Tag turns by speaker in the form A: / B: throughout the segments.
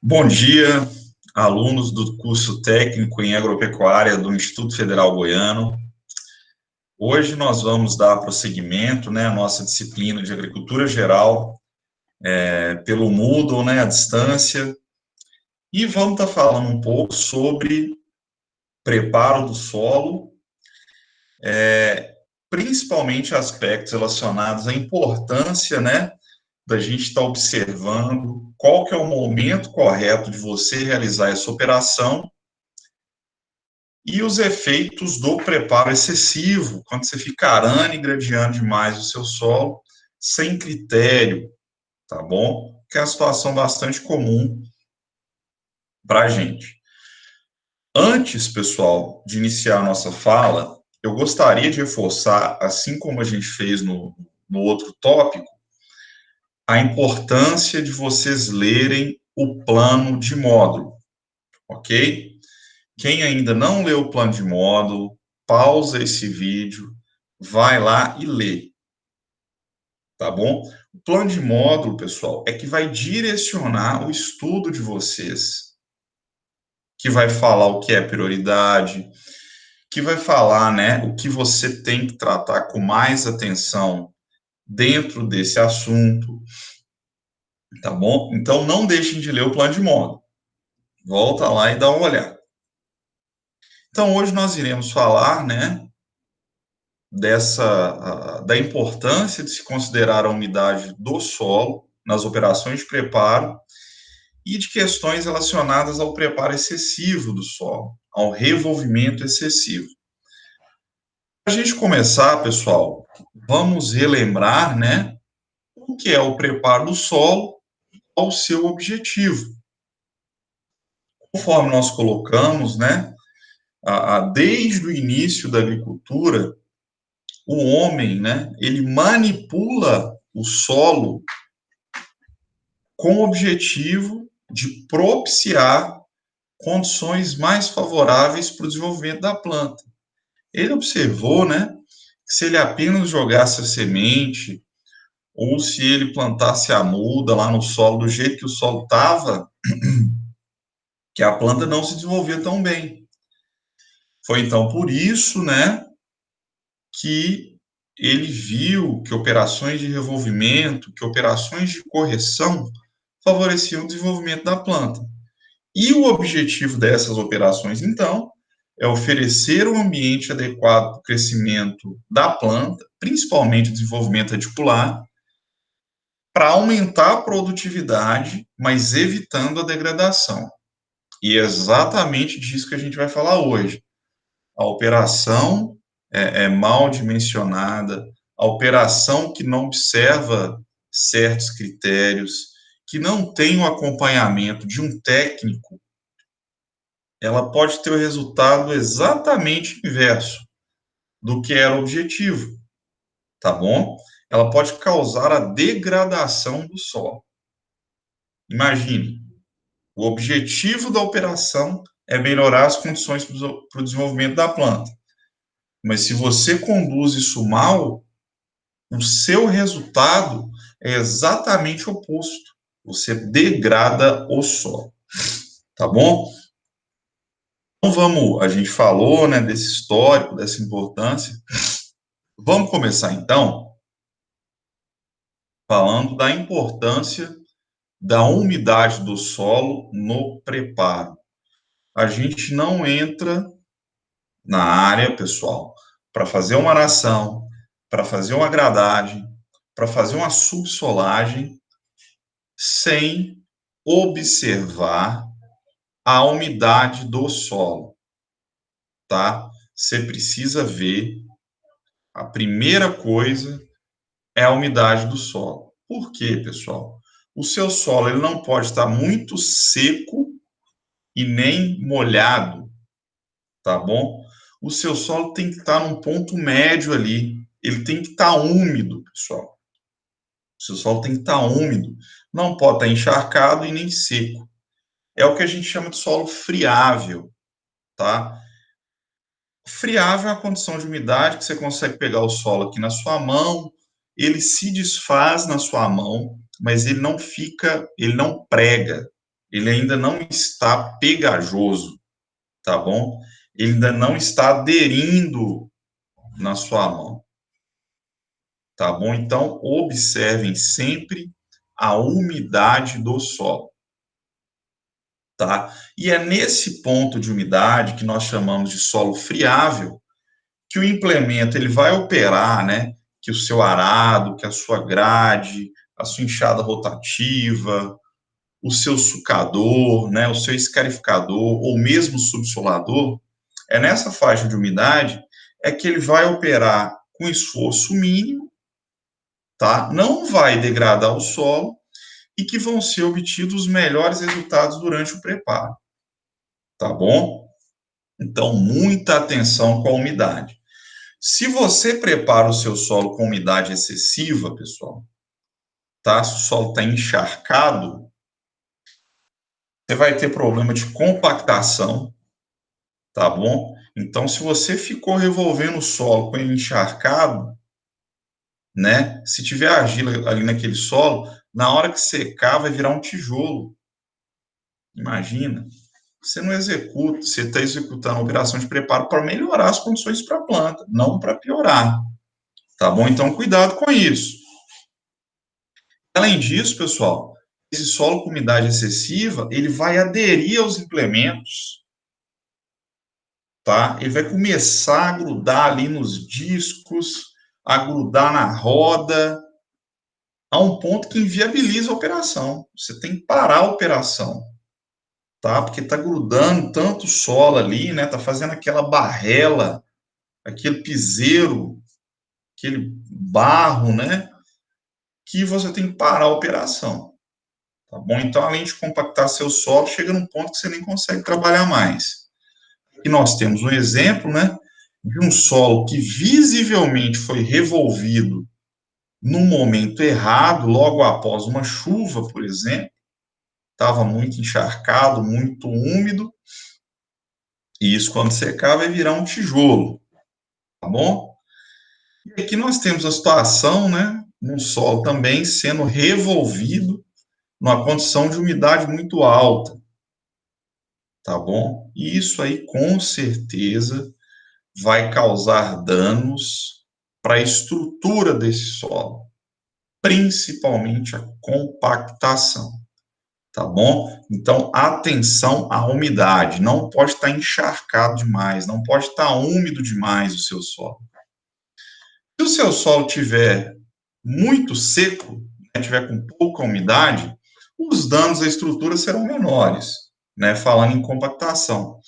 A: Bom dia, alunos do curso técnico em agropecuária do Instituto Federal Goiano. Hoje nós vamos dar prosseguimento, à nossa disciplina de agricultura geral, pelo Moodle, à distância, e vamos estar falando um pouco sobre preparo do solo, principalmente aspectos relacionados à importância, da gente estar observando qual que é o momento correto de você realizar essa operação e os efeitos do preparo excessivo, quando você fica arando e gradeando demais o seu solo, sem critério, tá bom? Que é uma situação bastante comum para a gente. Antes, pessoal, de iniciar a nossa fala, eu gostaria de reforçar, assim como a gente fez no outro tópico, a importância de vocês lerem o plano de módulo, ok? Quem ainda não leu o plano de módulo, pausa esse vídeo, vai lá e lê, tá bom? O plano de módulo, pessoal, é que vai direcionar o estudo de vocês, que vai falar o que é prioridade, que vai falar, o que você tem que tratar com mais atenção dentro desse assunto, tá bom? Então, não deixem de ler o plano de módulo. Volta lá e dá uma olhada. Então, hoje nós iremos falar, da importância de se considerar a umidade do solo nas operações de preparo e de questões relacionadas ao preparo excessivo do solo, ao revolvimento excessivo. Para a gente começar, pessoal, vamos relembrar, o que é o preparo do solo ao seu objetivo. Conforme nós colocamos, desde o início da agricultura, o homem, ele manipula o solo com o objetivo de propiciar condições mais favoráveis para o desenvolvimento da planta. Ele observou, que se ele apenas jogasse a semente, ou se ele plantasse a muda lá no solo, do jeito que o solo estava, que a planta não se desenvolvia tão bem. Foi então por isso, que ele viu que operações de revolvimento, que operações de correção favoreciam o desenvolvimento da planta. E o objetivo dessas operações, então, é oferecer um ambiente adequado para o crescimento da planta, principalmente o desenvolvimento radicular, para aumentar a produtividade, mas evitando a degradação. E é exatamente disso que a gente vai falar hoje. A operação é mal dimensionada, a operação que não observa certos critérios, que não tem o acompanhamento de um técnico, ela pode ter o resultado exatamente inverso do que era o objetivo, tá bom? Ela pode causar a degradação do solo. Imagine, o objetivo da operação é melhorar as condições para o desenvolvimento da planta. Mas se você conduz isso mal, o seu resultado é exatamente o oposto. Você degrada o solo, tá bom? Então a gente falou, desse histórico, dessa importância. Vamos começar então falando da importância da umidade do solo no preparo. A gente não entra na área, pessoal, para fazer uma aração, para fazer uma gradagem, para fazer uma subsolagem, sem observar a umidade do solo, tá? Você precisa ver, a primeira coisa é a umidade do solo. Por quê, pessoal? O seu solo ele não pode estar muito seco e nem molhado, tá bom? O seu solo tem que estar num ponto médio ali. Ele tem que estar úmido, pessoal. O seu solo tem que estar úmido. Não pode estar encharcado e nem seco. É o que a gente chama de solo friável, tá? Friável é a condição de umidade que você consegue pegar o solo aqui na sua mão, ele se desfaz na sua mão, mas ele não fica, ele não prega, ele ainda não está pegajoso, tá bom? Ele ainda não está aderindo na sua mão, tá bom? Então, observem sempre a umidade do solo, tá? E é nesse ponto de umidade que nós chamamos de solo friável, que o implemento ele vai operar, né? Que o seu arado, que a sua grade, a sua enxada rotativa, o seu sucador, né, o seu escarificador ou mesmo subsolador, é nessa faixa de umidade é que ele vai operar com esforço mínimo, tá? Não vai degradar o solo e que vão ser obtidos os melhores resultados durante o preparo, tá bom? Então, muita atenção com a umidade. Se você prepara o seu solo com umidade excessiva, pessoal, tá? Se o solo está encharcado, você vai ter problema de compactação, tá bom? Então, se você ficou revolvendo o solo com ele encharcado, né? Se tiver argila ali naquele solo, na hora que secar, vai virar um tijolo. Imagina. Você não executa, você está executando a operação de preparo para melhorar as condições para a planta, não para piorar. Tá bom? Então, cuidado com isso. Além disso, pessoal, esse solo com umidade excessiva, ele vai aderir aos implementos, tá? Ele vai começar a grudar ali nos discos, a grudar na roda, a um ponto que inviabiliza a operação. Você tem que parar a operação, tá? Porque tá grudando tanto solo ali, né? Tá fazendo aquela barrela, aquele piseiro, aquele barro, né? Que você tem que parar a operação, tá bom? Então, além de compactar seu solo, chega num ponto que você nem consegue trabalhar mais. E nós temos um exemplo, né? De um solo que visivelmente foi revolvido no momento errado, logo após uma chuva, por exemplo, estava muito encharcado, muito úmido, e isso, quando secar, vai virar um tijolo, tá bom? E aqui nós temos a situação, né, num solo também sendo revolvido numa condição de umidade muito alta, tá bom? E isso aí, com certeza, vai causar danos para a estrutura desse solo, principalmente a compactação. Tá bom? Então, atenção à umidade. Não pode estar encharcado demais, não pode estar úmido demais o seu solo. Se o seu solo tiver muito seco, né, tiver com pouca umidade, os danos à estrutura serão menores, né? Falando em compactação.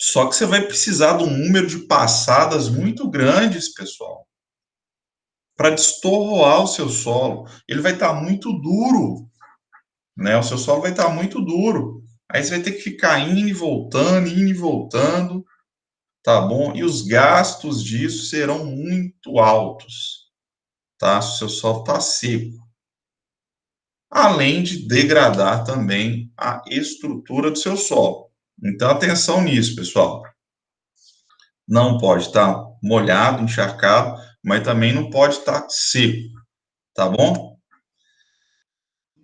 A: Só que você vai precisar de um número de passadas muito grandes, pessoal, para destorroar o seu solo. Ele vai estar muito duro, né? O seu solo vai estar muito duro. Aí você vai ter que ficar indo e voltando, tá bom? E os gastos disso serão muito altos, tá? Se o seu solo está seco. Além de degradar também a estrutura do seu solo. Então, atenção nisso, pessoal. Não pode estar molhado, encharcado, mas também não pode estar seco, tá bom?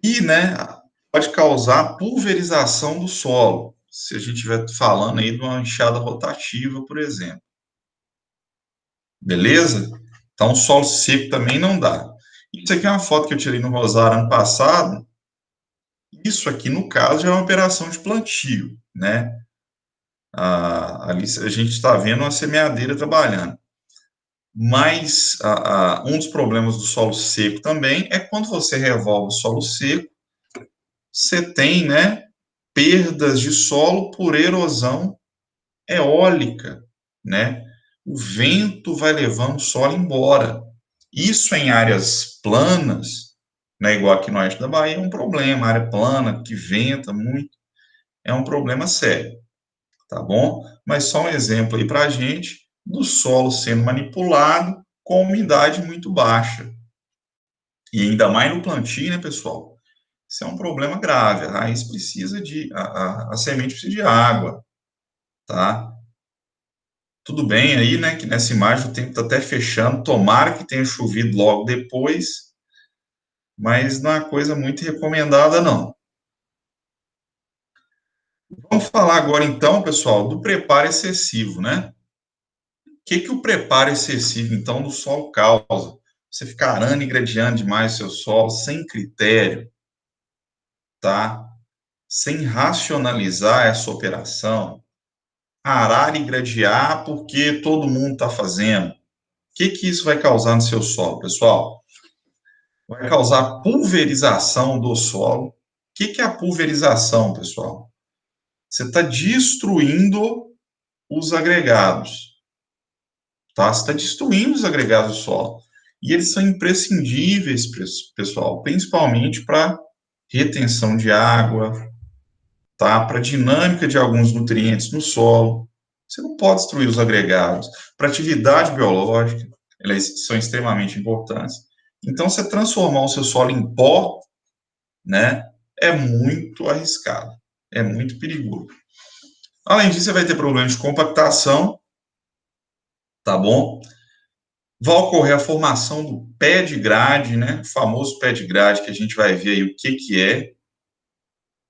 A: E, né, pode causar pulverização do solo, se a gente estiver falando aí de uma enxada rotativa, por exemplo. Beleza? Então, solo seco também não dá. Isso aqui é uma foto que eu tirei no Rosário ano passado. Isso aqui, no caso, já é uma operação de plantio, né? Ali a gente está vendo uma semeadeira trabalhando. Mas um dos problemas do solo seco também é quando você revolve o solo seco, você tem, né, perdas de solo por erosão eólica, né? O vento vai levando o solo embora. Isso em áreas planas, né, igual aqui no oeste da Bahia, é um problema. Área plana, que venta muito, é um problema sério, tá bom? Mas só um exemplo aí para a gente do solo sendo manipulado com umidade muito baixa. E ainda mais no plantio, né, pessoal? Isso é um problema grave. A raiz precisa a semente precisa de água, tá? Tudo bem aí, né, que nessa imagem o tempo está até fechando, tomara que tenha chovido logo depois, mas não é uma coisa muito recomendada, não. Vamos falar agora, então, pessoal, do preparo excessivo, né? O que o preparo excessivo, então, do solo causa? Você ficar arando e gradeando demais o seu solo sem critério, tá? Sem racionalizar essa operação, arar e gradear porque todo mundo está fazendo. O que isso vai causar no seu solo, pessoal? Vai causar pulverização do solo. O que é a pulverização, pessoal? Você está destruindo os agregados, tá? Você está destruindo os agregados do solo. E eles são imprescindíveis, pessoal, principalmente para retenção de água, tá? Para dinâmica de alguns nutrientes no solo. Você não pode destruir os agregados. Para atividade biológica, elas são extremamente importantes. Então, você transformar o seu solo em pó, né, é muito arriscado, é muito perigoso. Além disso, você vai ter problemas de compactação, tá bom? Vai ocorrer a formação do pé de grade, né? O famoso pé de grade, que a gente vai ver aí o que é.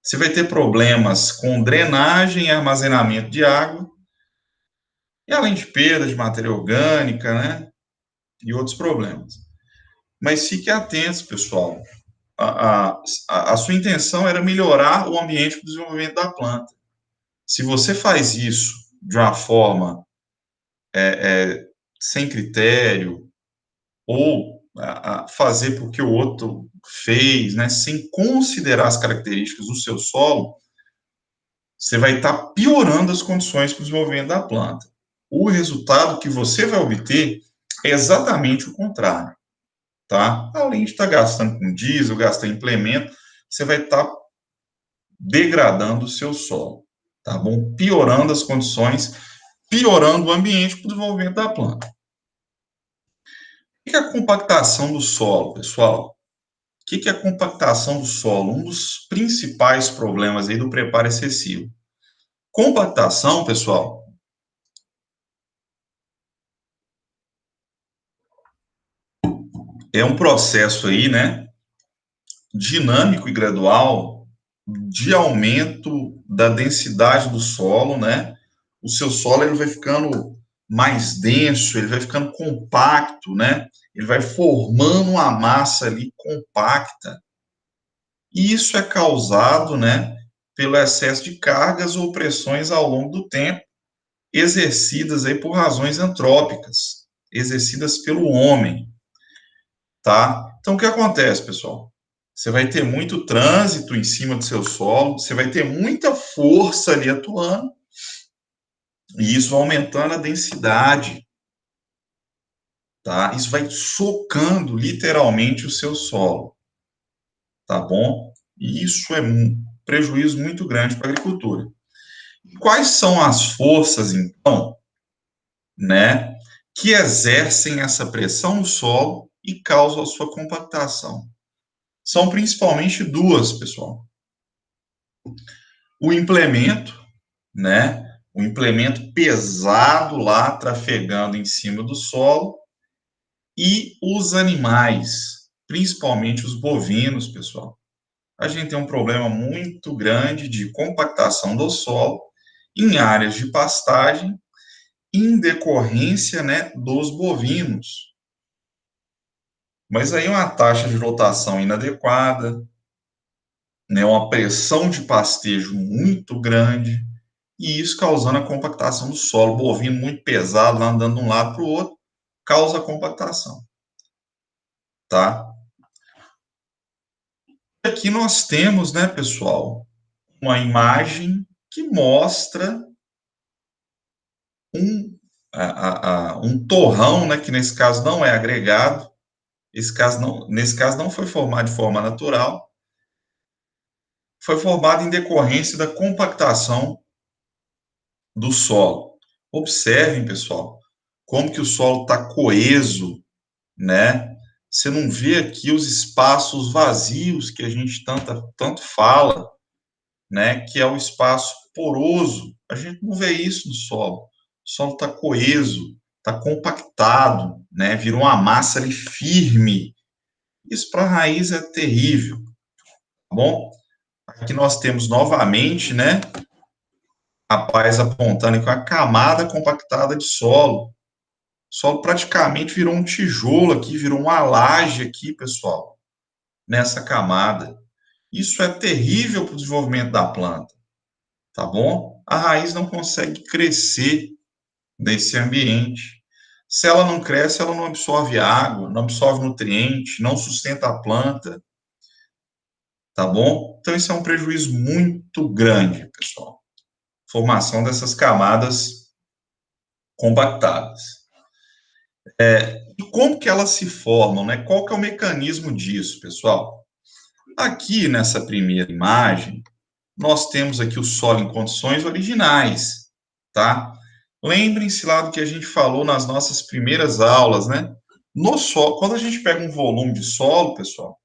A: Você vai ter problemas com drenagem e armazenamento de água, e além de perda de matéria orgânica, né? E outros problemas. Mas fique atentos, pessoal. A sua intenção era melhorar o ambiente para o desenvolvimento da planta. Se você faz isso de uma forma sem critério, ou fazer porque o outro fez, né, sem considerar as características do seu solo, você vai estar piorando as condições para o desenvolvimento da planta. O resultado que você vai obter é exatamente o contrário, tá? Além de estar gastando com diesel, gastando implemento, você vai estar degradando o seu solo, tá bom? Piorando as condições, piorando o ambiente para o desenvolvimento da planta. O que é a compactação do solo, pessoal? O que é a compactação do solo? Um dos principais problemas aí do preparo excessivo. Compactação, pessoal, é um processo aí, né, dinâmico e gradual de aumento da densidade do solo, né? O seu solo ele vai ficando mais denso, ele vai ficando compacto, né? Ele vai formando uma massa ali compacta. E isso é causado, né, pelo excesso de cargas ou pressões ao longo do tempo, exercidas aí por razões antrópicas, exercidas pelo homem, tá? Então, o que acontece, pessoal? Você vai ter muito trânsito em cima do seu solo, você vai ter muita força ali atuando, e isso vai aumentando a densidade, tá? Isso vai socando literalmente o seu solo, tá bom? E isso é um prejuízo muito grande para a agricultura. Quais são as forças, então, né, que exercem essa pressão no solo e causam a sua compactação? São principalmente duas, pessoal. O implemento, né, o implemento pesado lá trafegando em cima do solo e os animais, principalmente os bovinos, pessoal. A gente tem um problema muito grande de compactação do solo em áreas de pastagem em decorrência, né, dos bovinos. Mas aí uma taxa de lotação inadequada, né, uma pressão de pastejo muito grande, e isso causando a compactação do solo. Bovino muito pesado, lá andando de um lado para o outro, causa compactação, tá? Aqui nós temos, né, pessoal, uma imagem que mostra um, um torrão, né, que nesse caso não é agregado, nesse caso não foi formado de forma natural, foi formado em decorrência da compactação do solo. Observem, pessoal, como que o solo está coeso, né? Você não vê aqui os espaços vazios que a gente tanto fala, né? Que é o espaço poroso. A gente não vê isso no solo. O solo está coeso, está compactado, né? Virou uma massa ali firme. Isso para a raiz é terrível, tá bom? Aqui nós temos novamente, né? Rapaz, apontando com a camada compactada de solo. O solo praticamente virou um tijolo aqui, virou uma laje aqui, pessoal, nessa camada. Isso é terrível para o desenvolvimento da planta, tá bom? A raiz não consegue crescer nesse ambiente. Se ela não cresce, ela não absorve água, não absorve nutriente, não sustenta a planta, tá bom? Então, isso é um prejuízo muito grande, pessoal. Formação dessas camadas compactadas. E como que elas se formam, né? Qual que é o mecanismo disso, pessoal? Aqui nessa primeira imagem, nós temos aqui o solo em condições originais, tá? Lembrem-se lá do que a gente falou nas nossas primeiras aulas, né? No solo, quando a gente pega um volume de solo, pessoal,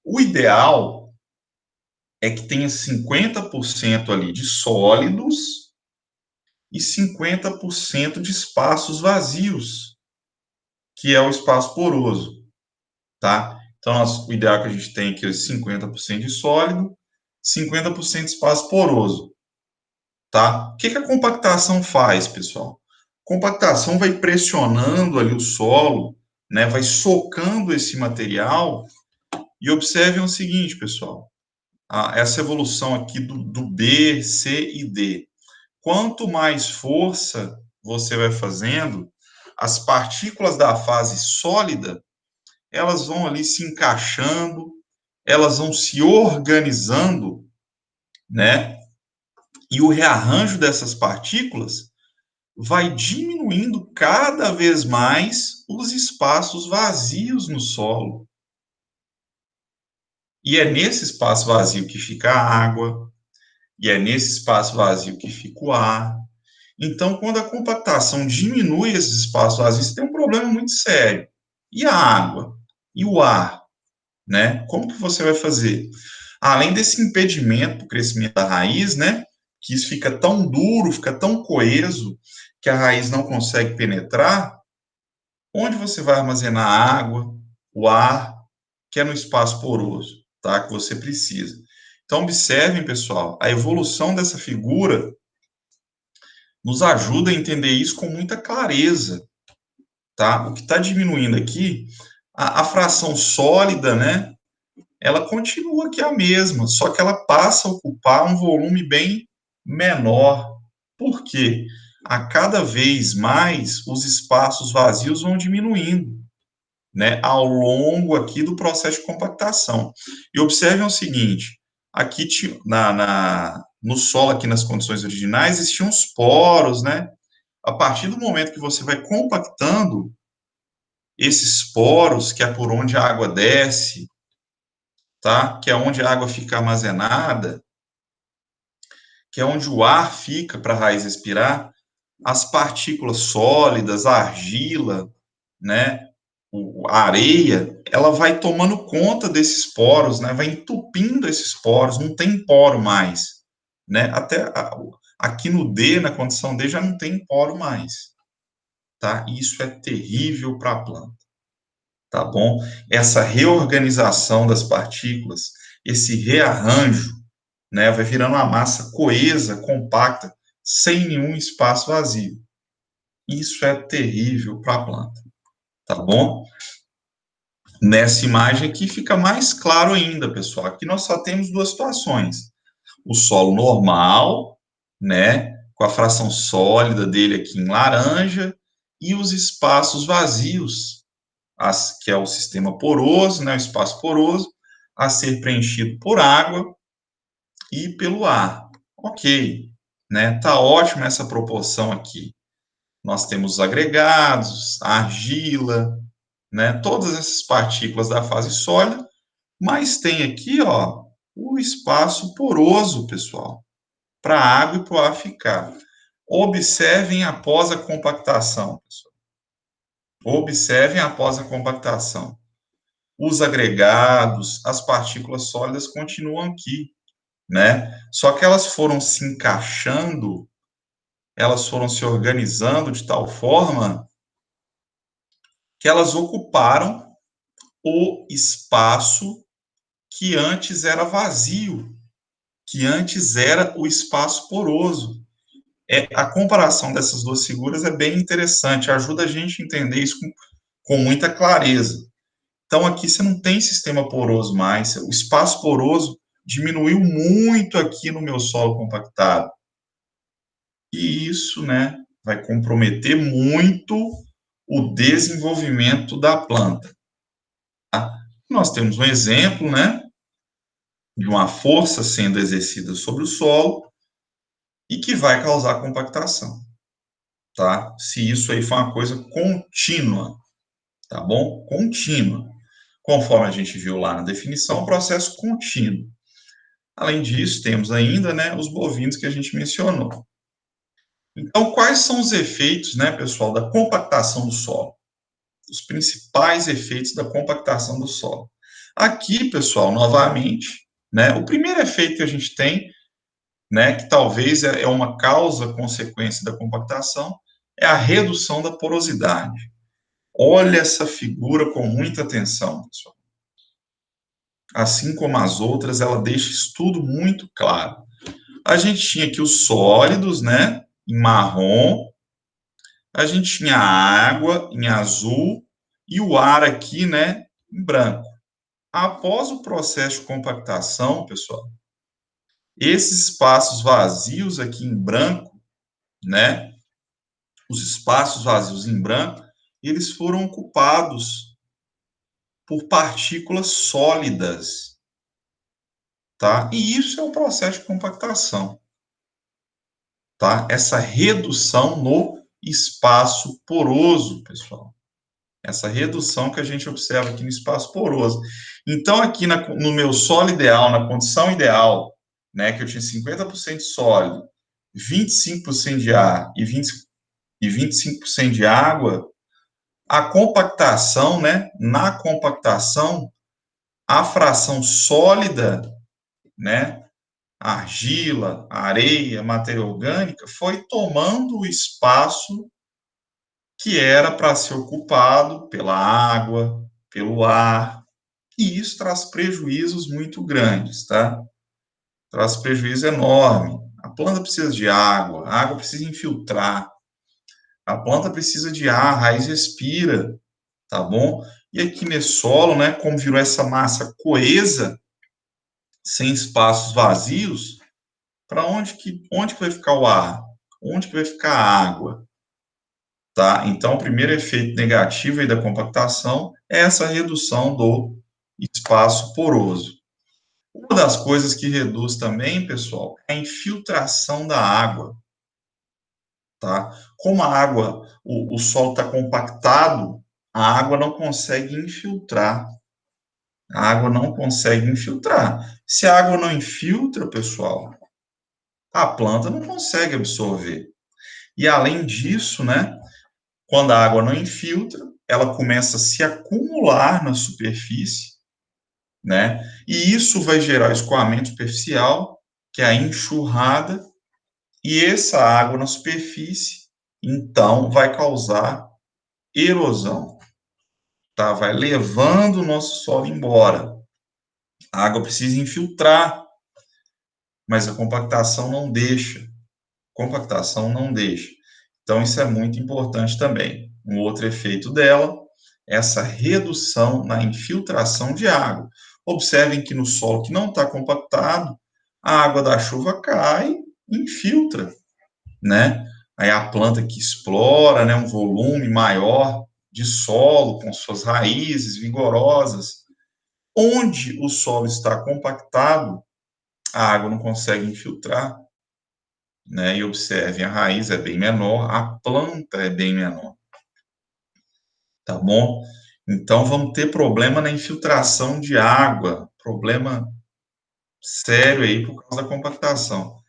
A: o ideal é que tenha 50% ali de sólidos e 50% de espaços vazios, que é o espaço poroso, tá? Então, o ideal é que a gente tenha aqui 50% de sólido, 50% de espaço poroso, tá? O que que a compactação faz, pessoal? Compactação vai pressionando ali o solo, né? Vai socando esse material e observem o seguinte, pessoal, essa evolução aqui do B, C e D. Quanto mais força você vai fazendo, as partículas da fase sólida, elas vão ali se encaixando, elas vão se organizando, né? E o rearranjo dessas partículas vai diminuindo cada vez mais os espaços vazios no solo. E é nesse espaço vazio que fica a água, e é nesse espaço vazio que fica o ar. Então, quando a compactação diminui esses espaços vazios, tem um problema muito sério. E a água? E o ar? Né? Como que você vai fazer? Além desse impedimento do crescimento da raiz, né? Que isso fica tão duro, fica tão coeso, que a raiz não consegue penetrar, onde você vai armazenar a água, o ar, que é no espaço poroso, tá? Que você precisa. Então, observem, pessoal, a evolução dessa figura nos ajuda a entender isso com muita clareza, tá? O que está diminuindo aqui, a fração sólida, né? Ela continua aqui a mesma, só que ela passa a ocupar um volume bem menor. Por quê? A cada vez mais os espaços vazios vão diminuindo, né, ao longo aqui do processo de compactação. E observem o seguinte, aqui no solo, aqui nas condições originais, existiam os poros, né? A partir do momento que você vai compactando esses poros, que é por onde a água desce, tá? Que é onde a água fica armazenada, que é onde o ar fica para a raiz respirar, as partículas sólidas, a argila, né, a areia, ela vai tomando conta desses poros, né, vai entupindo esses poros, não tem poro mais, né, aqui no D, na condição D, já não tem poro mais, tá? Isso é terrível para a planta, tá bom? Essa reorganização das partículas, esse rearranjo, né, vai virando uma massa coesa, compacta, sem nenhum espaço vazio. Isso é terrível para a planta, tá bom? Nessa imagem aqui fica mais claro ainda, pessoal. Aqui nós só temos duas situações. O solo normal, né, com a fração sólida dele aqui em laranja, e os espaços vazios, que é o sistema poroso, né, o espaço poroso, a ser preenchido por água e pelo ar. Ok, né? Tá ótimo essa proporção aqui. Nós temos os agregados, a argila, né? Todas essas partículas da fase sólida, mas tem aqui, ó, o espaço poroso, pessoal, para a água e para o ar ficar. Observem após a compactação, pessoal. Observem após a compactação. Os agregados, as partículas sólidas continuam aqui, né? Só que elas foram se encaixando, elas foram se organizando de tal forma que elas ocuparam o espaço que antes era vazio, que antes era o espaço poroso. A comparação dessas duas figuras é bem interessante, ajuda a gente a entender isso com muita clareza. Então, aqui você não tem sistema poroso mais, o espaço poroso diminuiu muito aqui no meu solo compactado. E isso, né, vai comprometer muito o desenvolvimento da planta. Tá? Nós temos um exemplo, né, de uma força sendo exercida sobre o solo e que vai causar compactação, tá? Se isso aí for uma coisa contínua, tá bom? Contínua. Conforme a gente viu lá na definição, um processo contínuo. Além disso, temos ainda, né, os bovinos que a gente mencionou. Então, quais são os efeitos, né, pessoal, da compactação do solo? Os principais efeitos da compactação do solo. Aqui, pessoal, novamente, né, o primeiro efeito que a gente tem, né, que talvez é uma causa consequência da compactação, é a redução da porosidade. Olha essa figura com muita atenção, pessoal. Assim como as outras, ela deixa isso tudo muito claro. A gente tinha aqui os sólidos, né, em marrom, a gente tinha a água em azul e o ar aqui, né, em branco. Após o processo de compactação, pessoal, esses espaços vazios aqui em branco, né, os espaços vazios em branco, eles foram ocupados por partículas sólidas, tá? E isso é o processo de compactação, tá? Essa redução no espaço poroso, pessoal. Essa redução que a gente observa aqui no espaço poroso. Então, aqui no meu solo ideal, na condição ideal, né, que eu tinha 50% sólido, 25% de ar e 25% de água, a compactação, né, na compactação, a fração sólida, né, argila, areia, matéria orgânica, foi tomando o espaço que era para ser ocupado pela água, pelo ar, e isso traz prejuízos muito grandes, tá? Traz prejuízo enorme. A planta precisa de água, a água precisa infiltrar, a planta precisa de ar, a raiz respira, tá bom? E aqui nesse solo, né, como virou essa massa coesa, sem espaços vazios, para onde que vai ficar o ar? Onde que vai ficar a água? Tá? Então, o primeiro efeito negativo aí da compactação é essa redução do espaço poroso. Uma das coisas que reduz também, pessoal, é a infiltração da água. Tá? Como a água, o solo está compactado, a água não consegue infiltrar. A água não consegue infiltrar. Se a água não infiltra, pessoal, a planta não consegue absorver. E além disso, né, quando a água não infiltra, ela começa a se acumular na superfície, né? E isso vai gerar escoamento superficial, que é a enxurrada, e essa água na superfície, então, vai causar erosão, tá? Vai levando o nosso solo embora. A água precisa infiltrar, mas a compactação não deixa. Compactação não deixa. Então, isso é muito importante também. Um outro efeito dela é essa redução na infiltração de água. Observem que no solo que não está compactado, a água da chuva cai e infiltra, né? Aí a planta que explora, né, um volume maior de solo, com suas raízes vigorosas. Onde o solo está compactado, a água não consegue infiltrar, né? E observem, a raiz é bem menor, a planta é bem menor, tá bom? Então, vamos ter problema na infiltração de água, problema sério aí por causa da compactação.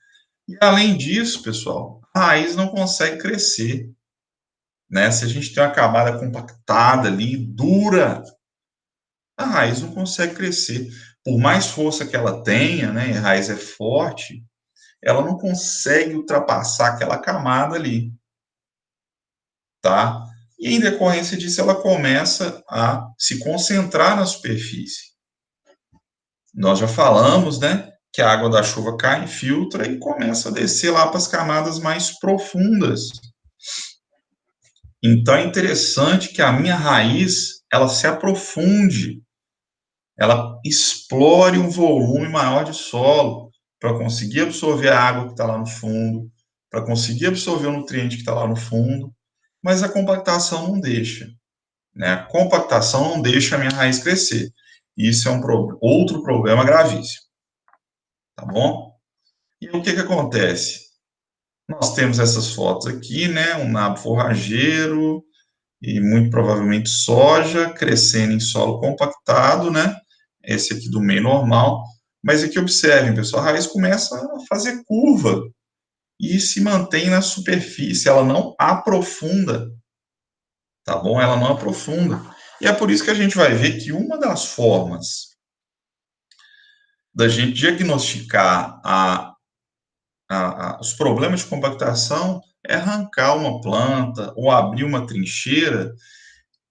A: E, além disso, pessoal, a raiz não consegue crescer, né? Se a gente tem uma camada compactada ali, dura, a raiz não consegue crescer. Por mais força que ela tenha, né, a raiz é forte, ela não consegue ultrapassar aquela camada ali, tá? E em decorrência disso, ela começa a se concentrar na superfície. Nós já falamos, né, que a água da chuva cai, infiltra e começa a descer lá para as camadas mais profundas. Então é interessante que a minha raiz, ela se aprofunde, ela explore um volume maior de solo para conseguir absorver a água que está lá no fundo, para conseguir absorver o nutriente que está lá no fundo, mas a compactação não deixa, né? A compactação não deixa a minha raiz crescer. Isso é outro problema gravíssimo, tá bom? E o que acontece? Nós temos essas fotos aqui, né? Um nabo forrageiro e muito provavelmente soja crescendo em solo compactado, né? Esse aqui do meio normal. Mas aqui observem, pessoal, a raiz começa a fazer curva e se mantém na superfície, ela não aprofunda, tá bom? Ela não aprofunda. E é por isso que a gente vai ver que uma das formas da gente diagnosticar os problemas de compactação é arrancar uma planta ou abrir uma trincheira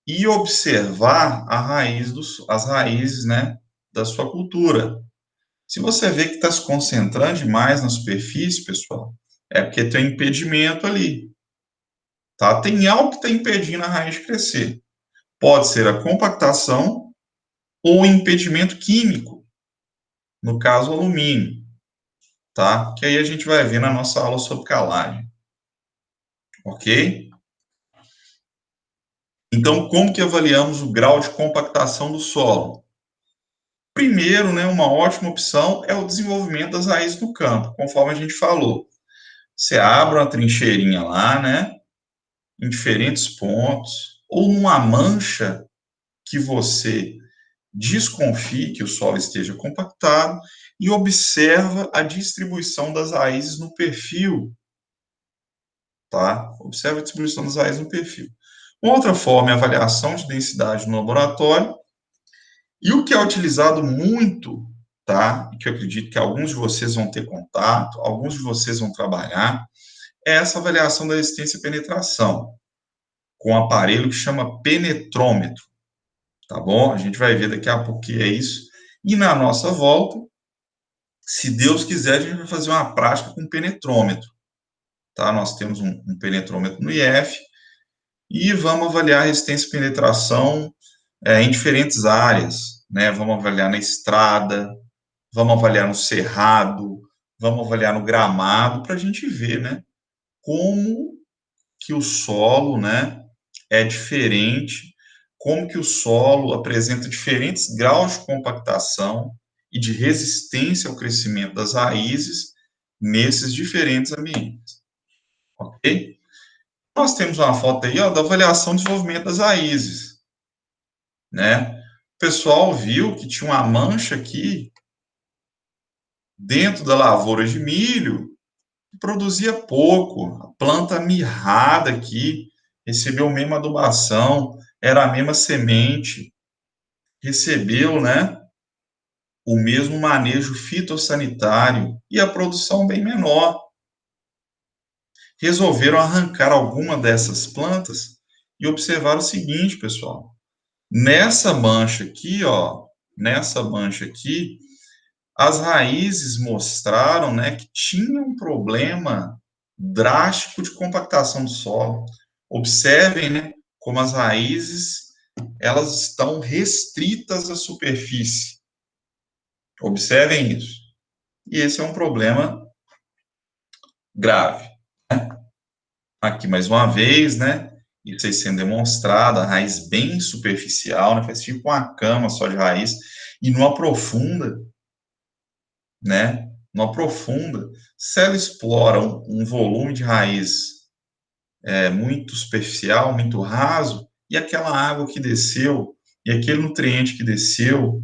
A: e observar as raízes, né, da sua cultura. Se você vê que está se concentrando demais na superfície, pessoal, é porque tem um impedimento ali, tá? Tem algo que está impedindo a raiz de crescer. Pode ser a compactação ou impedimento químico, no caso, o alumínio, tá? Que aí a gente vai ver na nossa aula sobre calagem, ok? Então, como que avaliamos o grau de compactação do solo? Primeiro, né, uma ótima opção é o desenvolvimento das raízes do campo, conforme a gente falou. Você abre uma trincheirinha lá, né, em diferentes pontos, ou numa mancha que você desconfie que o solo esteja compactado e observa a distribuição das raízes no perfil, tá? Observa a distribuição das raízes no perfil. Uma outra forma é a avaliação de densidade no laboratório. E o que é utilizado muito, tá? E que eu acredito que alguns de vocês vão ter contato, alguns de vocês vão trabalhar, é essa avaliação da resistência à penetração, com um aparelho que chama penetrômetro, tá bom? A gente vai ver daqui a pouco o que é isso. E na nossa volta, se Deus quiser, a gente vai fazer uma prática com penetrômetro, tá? Nós temos um penetrômetro no IF e vamos avaliar a resistência à penetração em diferentes áreas, né? Vamos avaliar na estrada, vamos avaliar no cerrado, vamos avaliar no gramado, para a gente ver, né, como que o solo, né, é diferente, como que o solo apresenta diferentes graus de compactação e de resistência ao crescimento das raízes nesses diferentes ambientes, ok? Nós temos uma foto aí, ó, da avaliação de desenvolvimento das raízes, né? O pessoal viu que tinha uma mancha aqui dentro da lavoura de milho, produzia pouco, a planta mirrada aqui, recebeu a mesma adubação, era a mesma semente, recebeu, né, o mesmo manejo fitossanitário e a produção bem menor. Resolveram arrancar alguma dessas plantas e observar o seguinte, pessoal, nessa mancha aqui, ó, nessa mancha aqui, as raízes mostraram, né, que tinha um problema drástico de compactação do solo. Observem, né, como as raízes elas estão restritas à superfície. Observem isso. E esse é um problema grave. Aqui mais uma vez, né, isso aí sendo demonstrado, a raiz bem superficial, né, faz tipo uma cama só de raiz e não aprofunda, né? Não aprofunda. Se ela explora um volume de raiz muito superficial, muito raso, e aquela água que desceu, e aquele nutriente que desceu,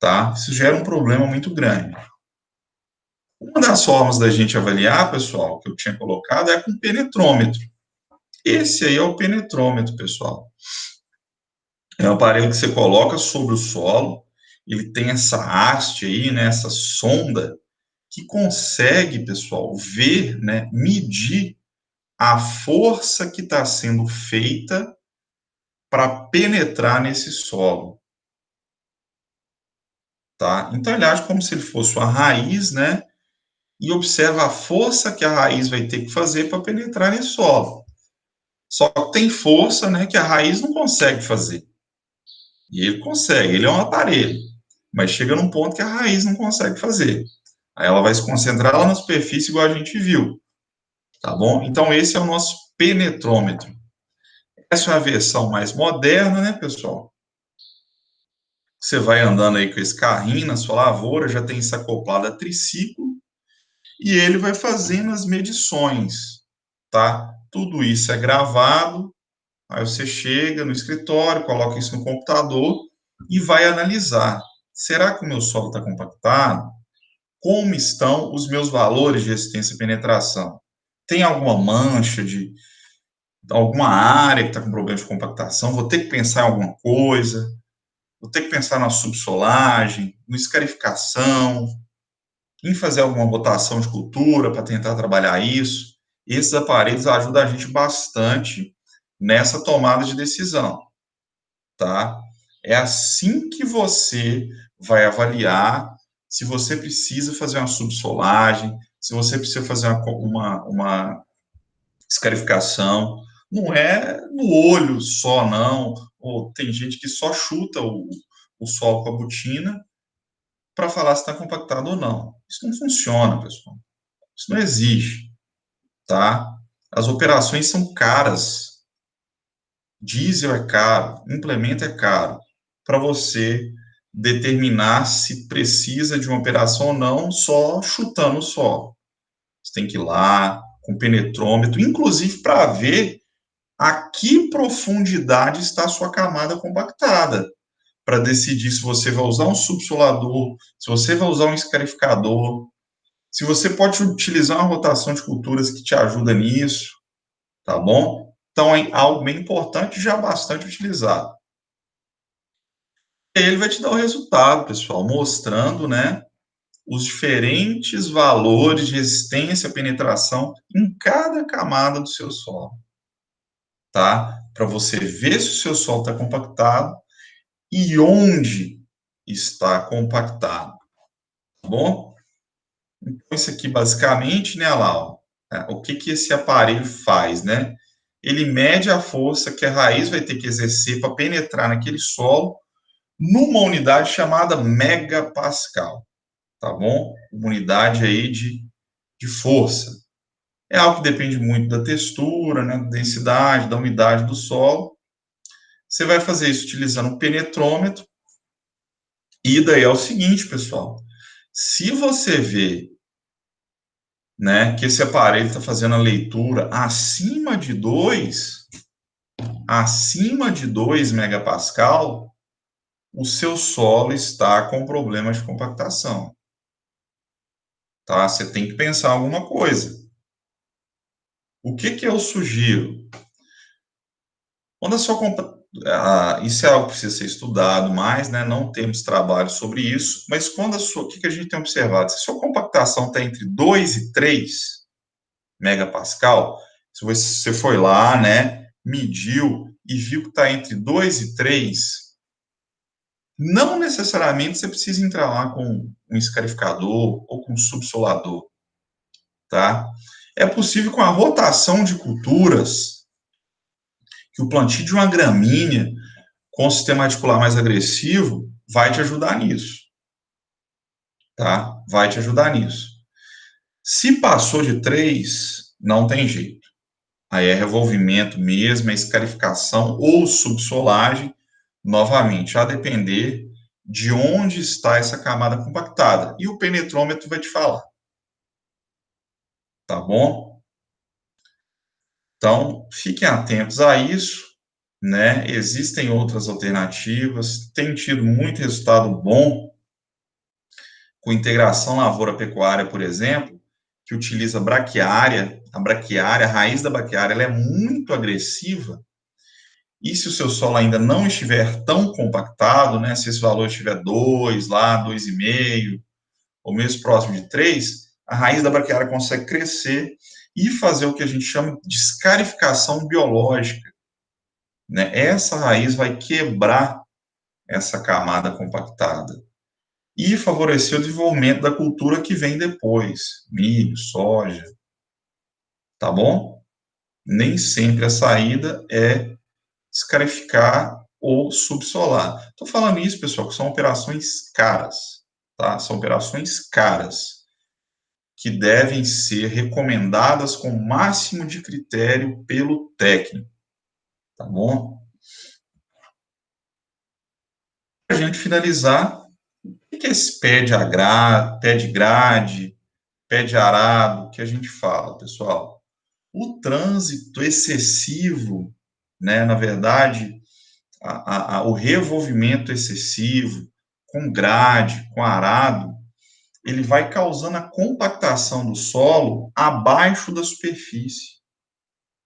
A: tá? Isso gera um problema muito grande. Uma das formas da gente avaliar, pessoal, que eu tinha colocado, é com penetrômetro. Esse aí é o penetrômetro, pessoal. É um aparelho que você coloca sobre o solo, ele tem essa haste aí, né, essa sonda, que consegue, pessoal, ver, né, medir a força que está sendo feita para penetrar nesse solo. tá? Então, ele age como se ele fosse uma raiz, né? E observa a força que a raiz vai ter que fazer para penetrar nesse solo. Só que tem força, né, que a raiz não consegue fazer. E ele consegue, ele é um aparelho. Mas chega num ponto que a raiz não consegue fazer. Aí ela vai se concentrar lá na superfície, igual a gente viu, tá bom? Então, esse é o nosso penetrômetro. Essa é a versão mais moderna, né, pessoal? Você vai andando aí com esse carrinho na sua lavoura, já tem isso acoplado a triciclo, e ele vai fazendo as medições, tá? Tudo isso é gravado, aí você chega no escritório, coloca isso no computador e vai analisar. Será que o meu solo está compactado? Como estão os meus valores de resistência e penetração? Tem alguma mancha de alguma área que está com problema de compactação? Vou ter que pensar em alguma coisa? Vou ter que pensar na subsolagem, na escarificação, em fazer alguma rotação de cultura para tentar trabalhar isso. Esses aparelhos ajudam a gente bastante nessa tomada de decisão, tá? É assim que você vai avaliar se você precisa fazer uma subsolagem, se você precisa fazer uma escarificação. Não é no olho só, não. Ou tem gente que só chuta o solo com a botina para falar se está compactado ou não. Isso não funciona, pessoal. Isso não existe, tá? As operações são caras. Diesel é caro, implemento é caro. Para você determinar se precisa de uma operação ou não, só chutando o solo. Você tem que ir lá com penetrômetro, inclusive para ver a que profundidade está a sua camada compactada, para decidir se você vai usar um subsolador, se você vai usar um escarificador, se você pode utilizar uma rotação de culturas que te ajuda nisso, tá bom? Então, é algo bem importante e já bastante utilizado. Ele vai te dar o resultado, pessoal, mostrando, né, os diferentes valores de resistência à penetração em cada camada do seu solo, tá? Para você ver se o seu solo está compactado e onde está compactado, tá bom? Então, isso aqui, basicamente, né, Lau, o que que esse aparelho faz, né? Ele mede a força que a raiz vai ter que exercer para penetrar naquele solo numa unidade chamada megapascal, tá bom? Uma unidade aí de força. É algo que depende muito da textura, né, da densidade, da umidade do solo. Você vai fazer isso utilizando um penetrômetro. E daí é o seguinte, pessoal. Se você vê, né, que esse aparelho está fazendo a leitura acima de 2 megapascal, o seu solo está com problemas de compactação, tá? Você tem que pensar alguma coisa. O que que eu sugiro? Quando a sua isso é algo que precisa ser estudado mais, né? Não temos trabalho sobre isso, mas quando o que que a gente tem observado? Se a sua compactação está entre 2 e 3 megapascal, se você foi lá, né, mediu e viu que está entre 2 e 3, não necessariamente você precisa entrar lá com um escarificador ou com um subsolador, tá? É possível com a rotação de culturas, que o plantio de uma gramínea com o sistema radicular mais agressivo vai te ajudar nisso, tá? Vai te ajudar nisso. Se passou de 3, não tem jeito. Aí é revolvimento mesmo, é escarificação ou subsolagem, novamente, a depender de onde está essa camada compactada. E o penetrômetro vai te falar, tá bom? Então, fiquem atentos a isso, né? Existem outras alternativas, tem tido muito resultado bom com integração lavoura-pecuária, por exemplo, que utiliza braquiária. A braquiária, a raiz da braquiária, ela é muito agressiva. E se o seu solo ainda não estiver tão compactado, né, se esse valor estiver 2 lá, 2,5, ou mesmo próximo de 3, a raiz da braquiária consegue crescer e fazer o que a gente chama de escarificação biológica, né? Essa raiz vai quebrar essa camada compactada. e favorecer o desenvolvimento da cultura que vem depois, milho, soja, tá bom? Nem sempre a saída é escarificar ou subsolar. Estou falando isso, pessoal, que são operações caras, tá? São operações caras, que devem ser recomendadas com o máximo de critério pelo técnico, tá bom? Para a gente finalizar, o que é esse pé de grade, pé de arado que a gente fala, pessoal? O trânsito excessivo, né, na verdade, o revolvimento excessivo, com grade, com arado, ele vai causando a compactação do solo abaixo da superfície.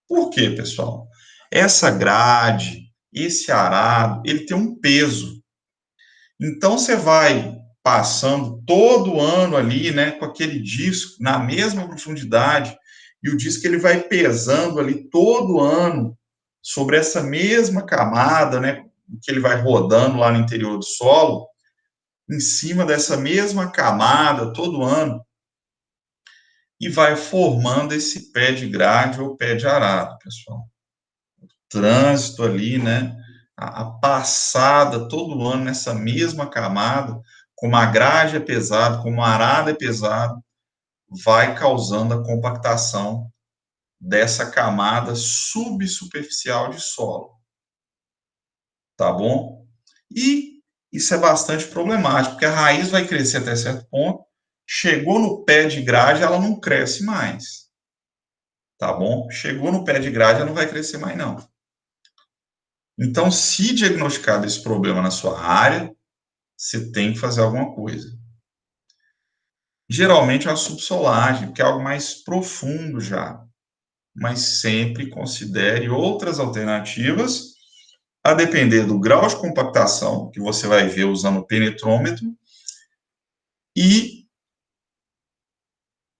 A: Por quê, pessoal? Essa grade, esse arado, ele tem um peso. Então, você vai passando todo ano ali, né, com aquele disco na mesma profundidade, e o disco ele vai pesando ali todo ano sobre essa mesma camada, né, que ele vai rodando lá no interior do solo, em cima dessa mesma camada todo ano, e vai formando esse pé de grade ou pé de arado, pessoal. Trânsito ali, né? A passada todo ano nessa mesma camada, como a grade é pesada, como a arada é pesado, vai causando a compactação dessa camada subsuperficial de solo, tá bom? E isso é bastante problemático, porque a raiz vai crescer até certo ponto, chegou no pé de grade, ela não cresce mais, tá bom? Chegou no pé de grade, ela não vai crescer mais, não. Então, se diagnosticado esse problema na sua área, você tem que fazer alguma coisa. Geralmente é a subsolagem, que é algo mais profundo já, mas sempre considere outras alternativas, a depender do grau de compactação que você vai ver usando o penetrômetro e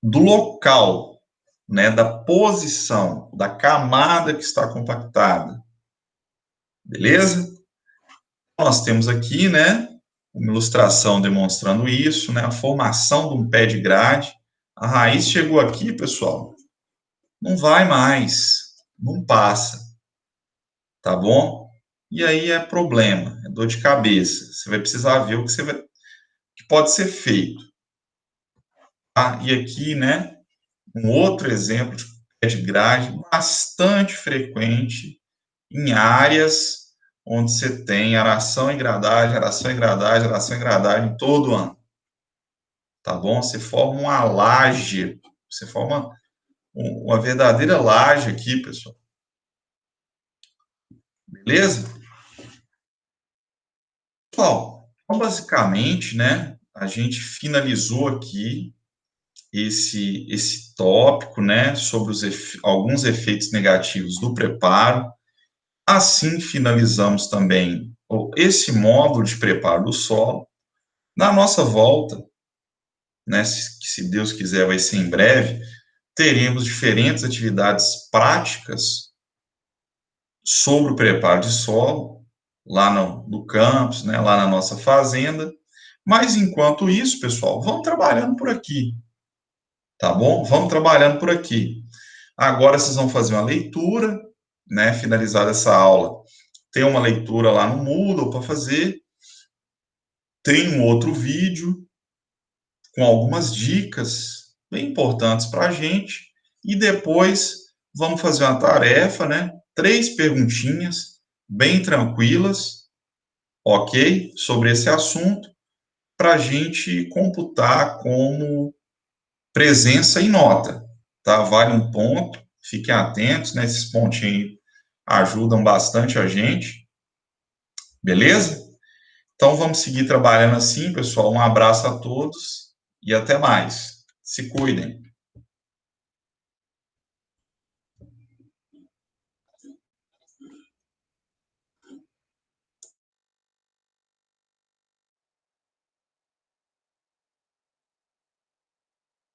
A: do local, né, da posição, da camada que está compactada. Beleza? Nós temos aqui, né, uma ilustração demonstrando isso, né, a formação de um pé de grade. A raiz chegou aqui, pessoal, não vai mais, não passa, tá bom? E aí é problema, é dor de cabeça. Você vai precisar ver o que, que pode ser feito. Tá? E aqui, né, um outro exemplo de pé de grade bastante frequente em áreas onde você tem aração e gradagem, aração e gradagem, aração e gradagem todo ano. Tá bom? Você forma uma laje, você forma uma verdadeira laje aqui, pessoal. Beleza? Pessoal, então, basicamente, né, a gente finalizou aqui esse tópico, né, sobre alguns efeitos negativos do preparo. Assim, finalizamos também esse módulo de preparo do solo. Na nossa volta, né, se Deus quiser, vai ser em breve, teremos diferentes atividades práticas sobre o preparo de solo, lá no campus, né, lá na nossa fazenda. Mas, enquanto isso, pessoal, vamos trabalhando por aqui, tá bom? Vamos trabalhando por aqui. Agora, vocês vão fazer uma leitura, né, finalizada essa aula. Tem uma leitura lá no Moodle para fazer, tem um outro vídeo com algumas dicas bem importantes para a gente, e depois vamos fazer uma tarefa, né? 3 perguntinhas bem tranquilas, ok? Sobre esse assunto, para a gente computar como presença e nota, tá? Vale um ponto, fiquem atentos, né? Esses pontinhos ajudam bastante a gente, beleza? Então vamos seguir trabalhando assim, pessoal. Um abraço a todos e até mais. Se cuidem.